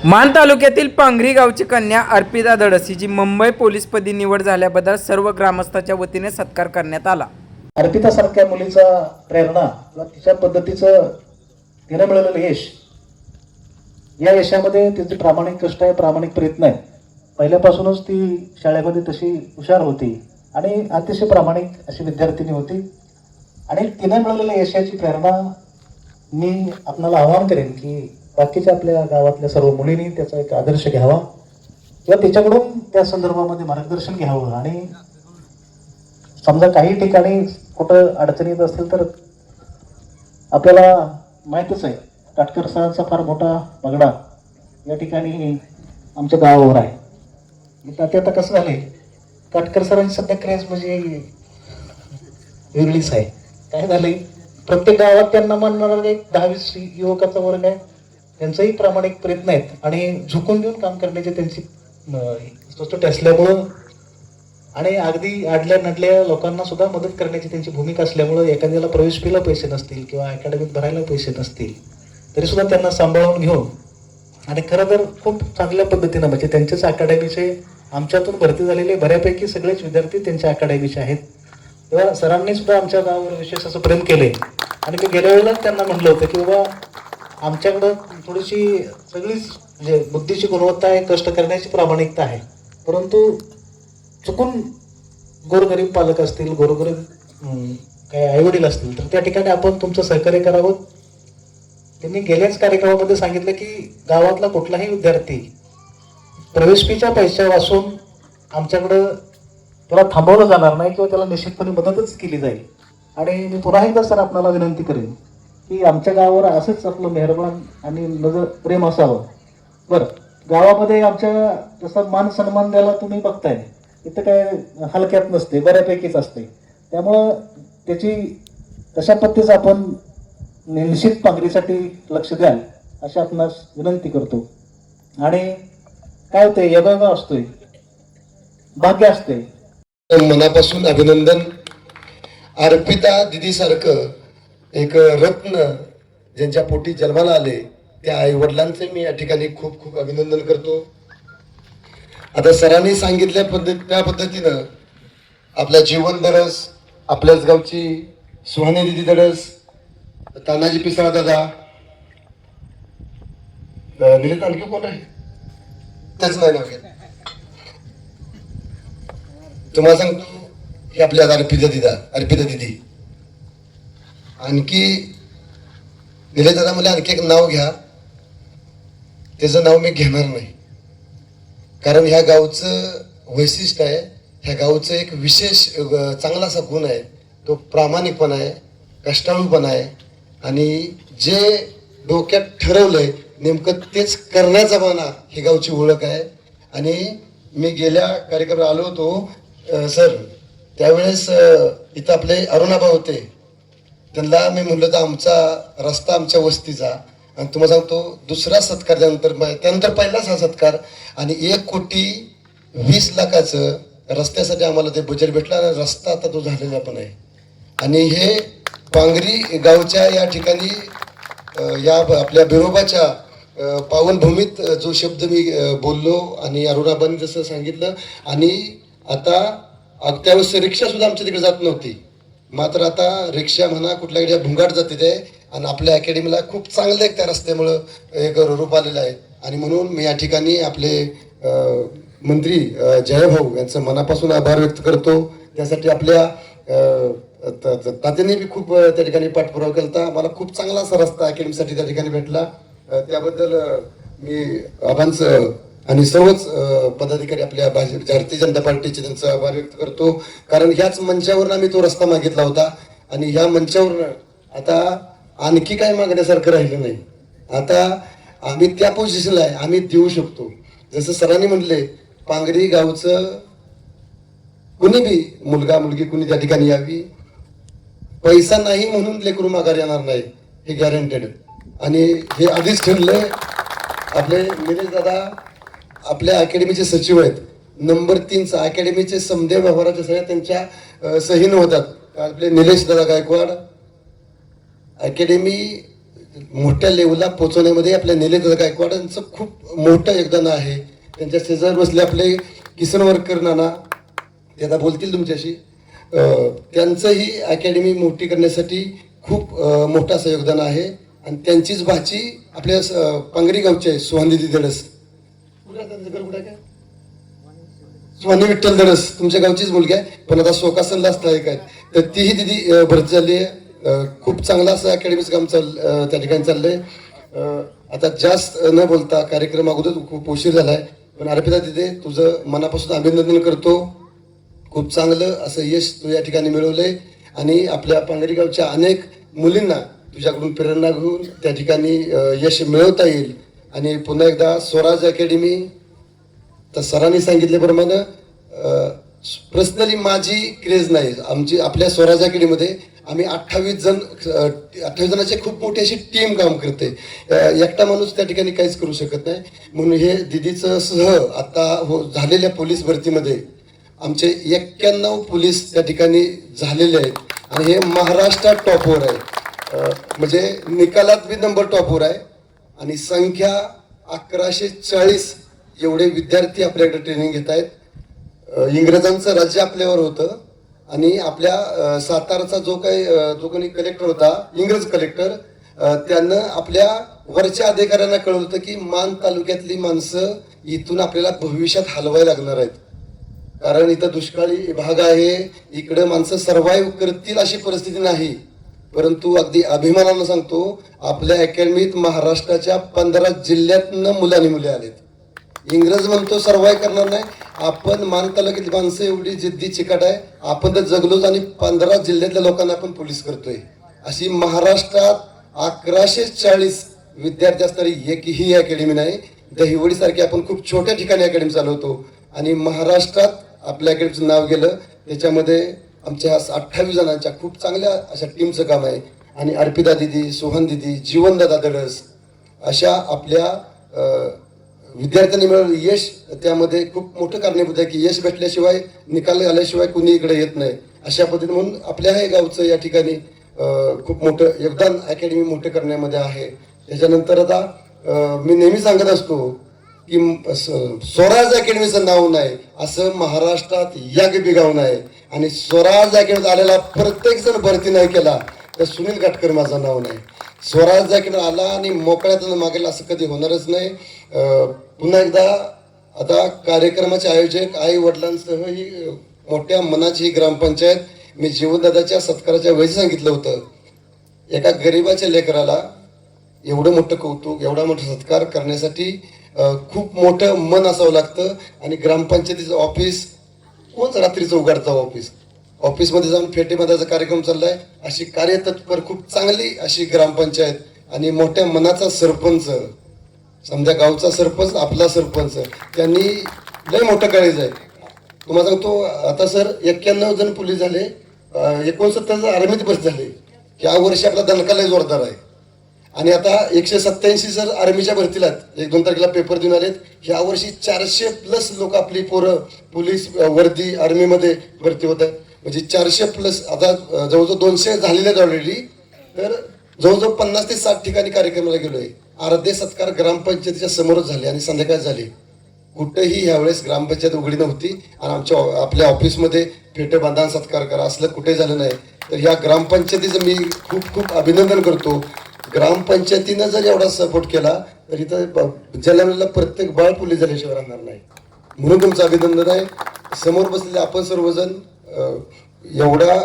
मान तालुक्यातील पांगरी गावची कन्या अर्पिता धडस हिची मुंबई पोलीसपदी निवड झाल्याबद्दल सर्व ग्रामस्थांच्या वतीने सत्कार करण्यात आला। अर्पिता सारख्या मुलीचा प्रेरणा किंवा तिच्या पद्धतीचं तिने मिळालेलं यश, या यशामध्ये तिचे प्रामाणिक कष्ट आहे, प्रामाणिक प्रयत्न आहे। पहिल्यापासूनच ती शाळेमध्ये तशी हुशार होती आणि अतिशय प्रामाणिक अशी विद्यार्थिनी होती आणि तिने मिळालेल्या यशाची प्रेरणा मी आपणाला आवाहन करेन की बाकीच्या आपल्या गावातल्या सर्व मुलींनी त्याचा एक आदर्श घ्यावा किंवा त्याच्याकडून त्या संदर्भामध्ये मार्गदर्शन घ्यावं। आणि समजा काही ठिकाणी कुठं अडचणी येत असतील तर आपल्याला माहीतच आहे, काटकर सरांचा फार मोठा पगडा या ठिकाणी आमच्या गावावर आहे। ते आता कसं झालंय, काटकर सरांची सध्या क्रेज म्हणजे वेगळीच आहे। काय झालंय, प्रत्येक गावात त्यांना मानणारा एक 10-20 युवकाचा वर्ग आहे, त्यांचाही प्रामाणिक प्रयत्न आहेत आणि झुकून देऊन काम करण्याचे त्यांची स्वतः असल्यामुळं आणि अगदी आडल्या नडल्या लोकांना सुद्धा मदत करण्याची त्यांची भूमिका असल्यामुळं एखाद्याला प्रवेश फीला पैसे नसतील किंवा अकॅडमीत भरायला पैसे नसतील तरी सुद्धा त्यांना सांभाळून घेऊन आणि खरं तर खूप चांगल्या पद्धतीनं म्हणजे त्यांच्याच अकॅडमीचे आमच्यातून भरती झालेले बऱ्यापैकी सगळेच विद्यार्थी त्यांच्या अकॅडमीचे आहेत। तेव्हा सरांनी सुद्धा आमच्या गावावर विशेष असं प्रेम केले आणि मी गेल्या वेळेलाच त्यांना म्हटलं होतं की बाबा आमच्याकडं थोडीशी सगळीच म्हणजे बुद्धीची गुणवत्ता आहे, कष्ट करण्याची प्रामाणिकता आहे, परंतु चुकून गोरगरीब पालक असतील, गोरगरीब काही आईवडील असतील तर त्या ठिकाणी आपण तुमचं सहकार्य करावं। त्यांनी गेल्याच कार्यक्रमामध्ये सांगितलं की गावातला कुठलाही विद्यार्थी प्रवेश फीच्या पैसा वाचून आमच्याकडं त्याला थांबवलं जाणार नाही किंवा त्याला निश्चितपणे मदतच केली जाईल। आणि मी पुन्हा एकदा सर आपल्याला विनंती करेन की आमच्या गावावर असंच आपलं मेहरबान आणि नजर प्रेम असावं। बरं, गावामध्ये आमच्या तसा मान सन्मान द्यायला तुम्ही बघताय, इथं काय हलक्यात नसते, बऱ्यापैकीच असते, त्यामुळं त्याची तशा पद्धतीचं आपण निश्चित पांगरीसाठी लक्ष द्याल अशी आपणास विनंती करतो। आणि काय होतंय, योगा असतोय, भाग्य असते। मनापासून अभिनंदन। अर्पिता दिदी सारखं एक रत्न ज्यांच्या पोटी जन्माला आले त्या आई वडिलांचे मी या ठिकाणी खूप खूप अभिनंदन करतो। आता सरांनी सांगितल्या त्या पद्धतीनं आपला जीवन दरस, आपल्याच गावची सुहानी दिदी दरस, तानाजी पिसाळ दादा, निलेत आणखी कोण आहे त्याच नाही नाव घेत, तुम्हाला सांगतो हे आपल्या अर्पिता दिदी। आणखी निलेत दादा मला आणखी एक नाव घ्या, त्याचं नाव मी घेणार नाही, कारण ह्या गावचं वैशिष्ट्य आहे, ह्या गावचं एक विशेष चांगला असा गुण आहे, तो प्रामाणिकपणा आहे, कष्टाळूपणा आहे आणि जे डोक्यात ठरवलंय नेमकं तेच करण्याचा माना ही गावची ओळख आहे। आणि मी गेल्या कार्यक्रमात आलो होतो सर, त्यावेळेस इथं आपले अरुणाबा होते, त्यांना मी म्हणलं तर आमचा रस्ता आमच्या वस्तीचा, आणि तुम्हाला सांगतो दुसरा सत्कार त्यानंतर पहिलाच हा सत्कार, आणि 1,20,00,000 रस्त्यासाठी आम्हाला ते बजेट भेटलं आणि रस्ता आता तो झालेला पण आहे। आणि हे पांगरी गावच्या या ठिकाणी या आपल्या बिरोबाच्या पावनभूमीत जो शब्द मी बोललो आणि अरुणाबांनी जसं सांगितलं, आणि आता त्यावेळेस रिक्षा सुद्धा आमच्या तिकडे जात नव्हती, मात्र आता रिक्षा म्हणा कुठल्याकडे भुंगाट जाते ते, आणि आपल्या अकॅडमीला खूप चांगलं एक त्या रस्त्यामुळं एक रूप आलेलं आहे। आणि म्हणून मी या ठिकाणी आपले मंत्री जयभाऊ यांचं मनापासून आभार व्यक्त करतो। त्यासाठी आपल्या तात्यांनी बी खूप त्या ठिकाणी पाठपुरावा केला, मला खूप चांगला असा रस्ता अकॅडमीसाठी त्या ठिकाणी भेटला, त्याबद्दल मी आबांचं आणि सर्वच पदाधिकारी आपल्या भारतीय जनता पार्टीचे त्यांचा आभार व्यक्त करतो, कारण ह्याच मंचावरून आम्ही तो रस्ता मागितला होता आणि ह्या मंचावरून आता आणखी काय मागण्यासारखं राहिलं नाही। आता आम्ही त्या पोझिशनला आहे, आम्ही देऊ शकतो। जसं सरांनी म्हटले, पांगरी गावचं कुणी बी मुलगा मुलगी कुणी त्या ठिकाणी यावी, पैसा नाही म्हणून लेकरू माघार येणार नाही, हे गॅरंटेड। आणि हे आधीच ठरलंय, आपले निलेश दादा आपल्या अकॅडमीचे सचिव आहेत, नंबर 3चा अकॅडमीचे समदे व्यवहाराच्या सह्या त्यांच्या सहीनं होतात। आपले निलेश दादा गायकवाड अकॅडमी मोठ्या लेवलला पोहोचवण्यामध्ये आपल्या निलेश गायकवाड यांचं खूप मोठं योगदान आहे. त्यांच्या शेजार बसले आपले किसन वर्कर नाना, ते आता बोलतील तुमच्याशी. त्यांचंही अकॅडमी मोठी करण्यासाठी खूप मोठं असं योगदान आहे. आणि त्यांचीच भाची आपल्या पांगरी गावची आहे सुहांदिदी धडस. काय सुहानी विठ्ठल धडस तुमच्या गावचीच मुलगी आहे, पण आता शोकासनला असता काय. तर तीही दिदी भरती झाली आहे. खूप चांगलं असं अकॅडमीचं काम त्या ठिकाणी चाललंय. आता जास्त न बोलता कार्यक्रम अगोदर खूप उशीर झालाय, पण अर्पिता दिदे तुझं मनापासून अभिनंदन करतो. खूप चांगलं असं यश तू या ठिकाणी मिळवलंय आणि आपल्या पांगरी गावच्या अनेक मुलींना तुझ्याकडून प्रेरणा घेऊन त्या ठिकाणी यश मिळवता येईल. आणि पुन्हा एकदा स्वराज अकॅडमी, तर सरांनी सांगितल्याप्रमाणे पर्सनली माझी क्रेज नाही. आपल्या स्वराज अकॅडमीमध्ये आम्ही 28 जणांची खूप मोठी अशी टीम काम करते. एकटा माणूस त्या ठिकाणी काहीच करू शकत नाही. म्हणून हे दिदीचं आता झालेल्या पोलीस भरतीमध्ये आमचे 91 पोलीस त्या ठिकाणी झालेले आहेत आणि हे महाराष्ट्रात टॉपवर आहे. म्हणजे निकालात बी नंबर टॉपवर आहे. आणि संख्या 1140 एवढे विद्यार्थी आपल्याकडे ट्रेनिंग घेत आहेत. इंग्रजांचं राज्य आपल्यावर होतं आणि आपल्या सातारचा जो कोणी कलेक्टर होता, इंग्रज कलेक्टर, त्यानं आपल्या वरच्या अधिकाऱ्यांना कळवलं होतं की मान तालुक्यातली माणसं इथून आपल्याला भविष्यात हलवायला लागणार आहेत, कारण इथं दुष्काळी भाग आहे, इकडं माणसं सर्व्हाइव्ह करतील अशी परिस्थिती नाही. परंतु अगदी अभिमानानं सांगतो, आपल्या अकॅडमीत महाराष्ट्राच्या 15 जिल्ह्यातनं मुली आलेत. इंग्रज म्हणतो सर्व्हाइव्ह करणार नाही, आपण मान तालुक्यातली माणसं एवढी जिद्दी चिकाट आहे, आपण तर जगलोच आणि 15 जिल्ह्यातल्या लोकांना आपण पोलीस करतोय. अशी महाराष्ट्रात 1140 विद्यार्थी असणारी एकही अकॅडमी नाही. दहिवडी सारखी आपण खूप छोट्या ठिकाणी अकॅडमी चालवतो आणि महाराष्ट्रात आपल्या अकॅडमीचं नाव गेलं. त्याच्यामध्ये आमच्या 28 जणांच्या खूप चांगल्या अशा टीमचं काम आहे. आणि अर्पिता दिदी, सोहन दिदी, जीवनदादा धडस अशा आपल्या विद्यार्थ्यांनी मिळवलं यश त्यामध्ये खूप मोठं कारणीभूत आहे की यश भेटल्याशिवाय, निकाल आल्याशिवाय कुणी इकडे येत नाही. अशा पद्धतीने म्हणून आपल्या हे गावचं या ठिकाणी खूप मोठं योगदान अकॅडमी मोठं करण्यामध्ये आहे. त्याच्यानंतर आता मी नेहमी सांगत असतो की स्वराज अकॅडमीचं नाव नाही असं महाराष्ट्रात एक बी गाव नाही. आणि स्वराज अकॅडमीत आलेला प्रत्येक जण भरती नाही केला तर सुनील काटकर माझं नाव नाही. स्वराज अकॅडमी आला आणि मोकळ्यातून मागेल असं कधी होणारच नाही. पुन्हा एकदा आता कार्यक्रमाचे आयोजक आई वडिलांसह ही मोठ्या मनाची ही ग्रामपंचायत, मी जीवनदादाच्या सत्काराच्या वेळी सांगितलं होतं, एका गरिबाच्या लेकराला एवढं मोठं कौतुक, एवढा मोठा सत्कार करण्यासाठी खूप मोठं मन असावं लागतं. आणि ग्रामपंचायतीचं ऑफिस कोणच रात्रीचं उघडतं ऑफिसमध्ये जाऊन फेटे बांधायचा कार्यक्रम चाललाय. अशी कार्यतत्पर खूप चांगली अशी ग्रामपंचायत आणि मोठ्या मनाचा सरपंच, समजा गावचा सरपंच, आपला सरपंच, त्यांनी लय मोठं काळीज आहे. तुम्हाला सांगतो, आता सर 91 जण पोलीस झाले, 69 आर्मीत बस झाले. या वर्षी आपला दणका लय जोरदार आहे. आणि आता 187 सर आर्मीच्या भरतीला 1-2 तारखेला पेपर देऊन आलेत. ह्या वर्षी 400+ लोक आपली पोरं पोलीस वर्दी आर्मीमध्ये भरती होत आहेत. म्हणजे 400+, आता जवळजवळ 200 झालेले आहेत ऑलरेडी. तर जवळजवळ 50 ते 60 ठिकाणी कार्यक्रमाला गेलोय. अर्धे सत्कार ग्रामपंचायतीच्या समोरच झाले आणि संध्याकाळ झाली. कुठेही ह्यावेळेस ग्रामपंचायत उघडी नव्हती आणि आपल्या ऑफिसमध्ये फेटे बांधा सत्कार करा असलं कुठे झालं नाही. तर ह्या ग्रामपंचायतीचं मी खूप खूप अभिनंदन करतो. ग्रामपंचायतीनं जर एवढा सपोर्ट केला तर इथं जन्मलेला प्रत्येक बाळ पोलीस झाल्याशिवाय राहणार नाही. म्हणून तुमचं अभिनंदन आहे. समोर बसलेले आपण सर्वजण एवढा